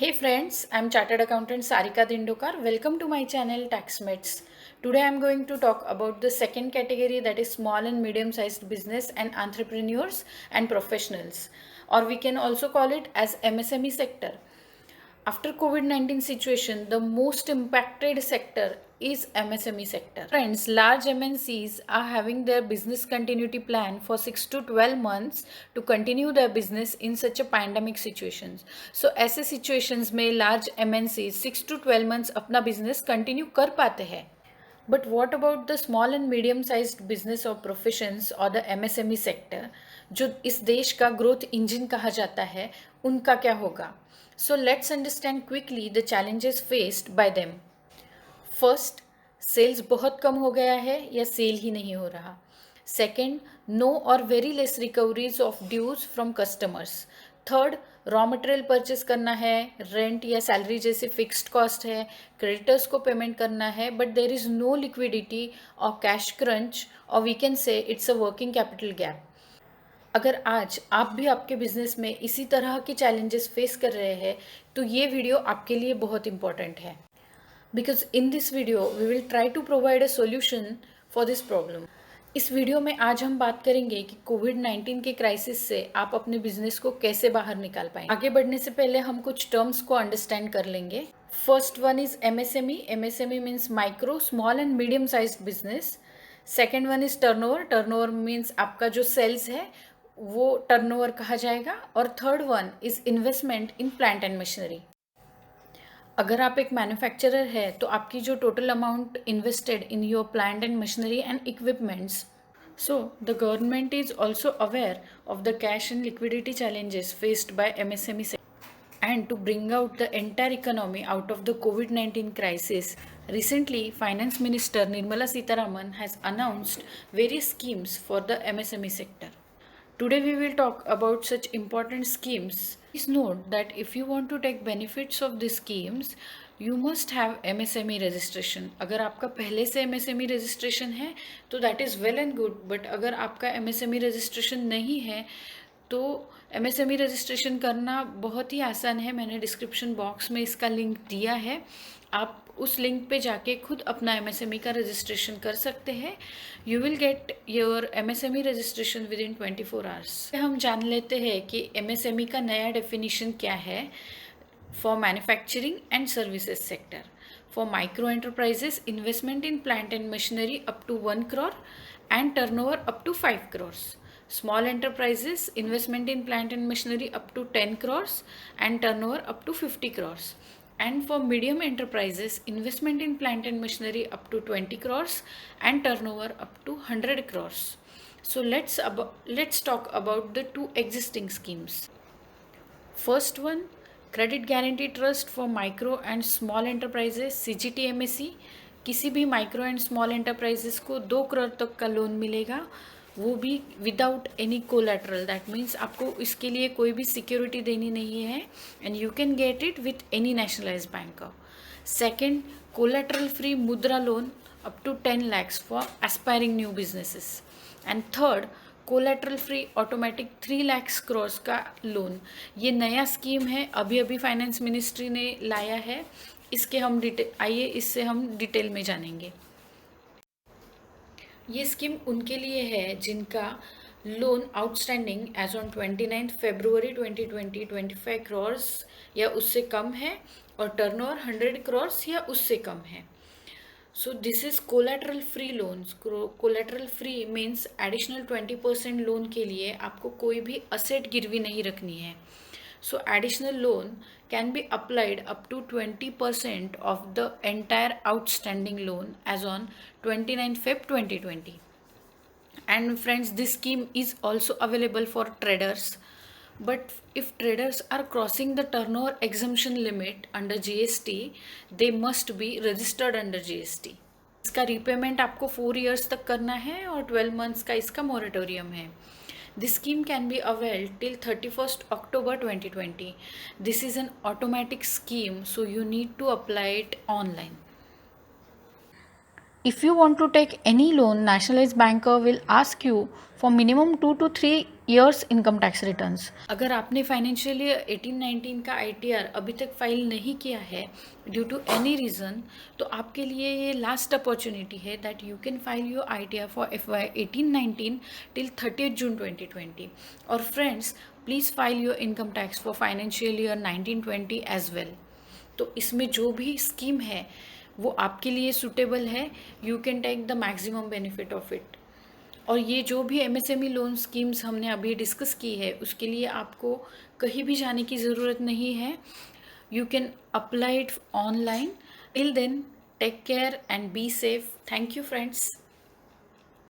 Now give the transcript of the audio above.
Hey friends, I'm Chartered Accountant Sarika Dindokar. Welcome to my channel TaxMates. Today I'm going to talk about the second category, that is small and medium sized business and entrepreneurs and professionals, or we can also call it as MSME sector. After COVID-19 situation, the most impacted sector is MSME sector. Friends, large MNCs are having their business continuity plan for 6 to 12 months to continue their business in such a pandemic situations. So ऐसे situations में large MNCs 6 to 12 months अपना business continue कर पाते हैं. But what about the small and medium sized business or professions or the MSME sector, जो इस देश का growth engine कहा जाता है, उनका क्या होगा? So let's understand quickly the challenges faced by them. First, sales बहुत कम हो गया है या सेल ही नहीं हो रहा. सेकेंड, नो और very less recoveries of dues from customers. Third, raw material purchase करना है, रेंट या सैलरी जैसे फिक्स्ड कॉस्ट है, क्रेडिटर्स को पेमेंट करना है, but there is no liquidity और कैश क्रंच, और we can say it's a working capital gap. अगर आज आप भी आपके बिजनेस में इसी तरह के चैलेंजेस फेस कर रहे हैं तो ये वीडियो आपके लिए बहुत इंपॉर्टेंट है, because in this video we will try to provide a solution for this problem. इस वीडियो में आज हम बात करेंगे कि कोविड-19 के क्राइसिस से आप अपने बिजनेस को कैसे बाहर निकाल पाएंगे. आगे बढ़ने से पहले हम कुछ टर्म्स को अंडरस्टैंड कर लेंगे. First one is MSME. MSME means micro, small and medium sized business. Second one is turnover. Turnover means आपका जो सेल्स है वो टर्नओवर कहा जाएगा. और third one is investment in plant and machinery. अगर आप एक मैन्युफैक्चरर है तो आपकी जो total amount invested in your plant and machinery and equipments. So the government is also aware of the cash and liquidity challenges faced by MSME sector. And to bring out the entire economy out of the COVID-19 crisis, recently Finance Minister Nirmala Sitharaman has announced various schemes for the MSME sector. Today we will talk about such important schemes. Please note that if you want to take benefits of these schemes, you must have MSME registration. अगर आपका पहले से MSME registration है तो that is well and good, but अगर आपका MSME registration नहीं है तो MSME रजिस्ट्रेशन करना बहुत ही आसान है. मैंने डिस्क्रिप्शन बॉक्स में इसका लिंक दिया है. आप उस लिंक पे जाके खुद अपना MSME का रजिस्ट्रेशन कर सकते हैं. You will get your MSME registration with in 24 hours. हम जान लेते हैं कि MSME का नया डेफिनेशन क्या है. For manufacturing and services sector. For micro enterprises, investment in plant and machinery up to 1 crore and turnover up to 5 crores. Small enterprises, investment in plant and machinery up to 10 crores and turnover up to 50 crores. And for medium enterprises, investment in plant and machinery up to 20 crores and turnover up to 100 crores. So let's talk about the two existing schemes. First one, Credit Guarantee Trust for Micro and Small Enterprises, CGTMSE. किसी भी micro and small enterprises को 2 करोड़ तक का loan मिलेगा, वो भी without any collateral. That means आपको इसके लिए कोई भी सिक्योरिटी देनी नहीं है and you can get it with any nationalise bank. Second, collateral free Mudra loan up to 10 lakhs for aspiring new businesses. And third, collateral free automatic 3 lakhs crores का loan. ये नया स्कीम है, अभी अभी फाइनेंस मिनिस्ट्री ने लाया है. इसके हम आइए इससे हम डिटेल में जानेंगे. ये स्कीम उनके लिए है जिनका loan outstanding as on 29 February 2020 25 crores या उससे कम है और टर्नओवर 100 crores या उससे कम है. So this is collateral free loans. Collateral free means additional 20% loan के लिए आपको कोई भी असेट गिरवी नहीं रखनी है. So additional loan can be applied up to 20% of the entire outstanding loan as on 29 Feb 2020. And friends, this scheme is also available for traders. But if traders are crossing the turnover exemption limit under GST, they must be registered under GST. इसका repayment आपको 4 years तक करना है और 12 months का इसका moratorium है. This scheme can be availed till 31st October 2020. This is an automatic scheme, so you need to apply it online. If you want to take any loan, nationalized banker will ask you for minimum 2 to 3 years income tax returns. अगर आपने financial year 18-19 का ITR अभी तक file नहीं किया है due to any reason, तो आपके लिए ये लास्ट अपॉर्चुनिटी है that you can file your ITR for FY 18-19 till 30th June 2020। और friends, please file your income tax for financial year 19-20 as well. तो इसमें जो भी स्कीम है वो आपके लिए सूटेबल है, you can take the maximum benefit of it. और ये जो भी MSME लोन स्कीम्स हमने अभी डिस्कस की है उसके लिए आपको कहीं भी जाने की ज़रूरत नहीं है, you can apply it online. Till then, take care and be safe. Thank you friends.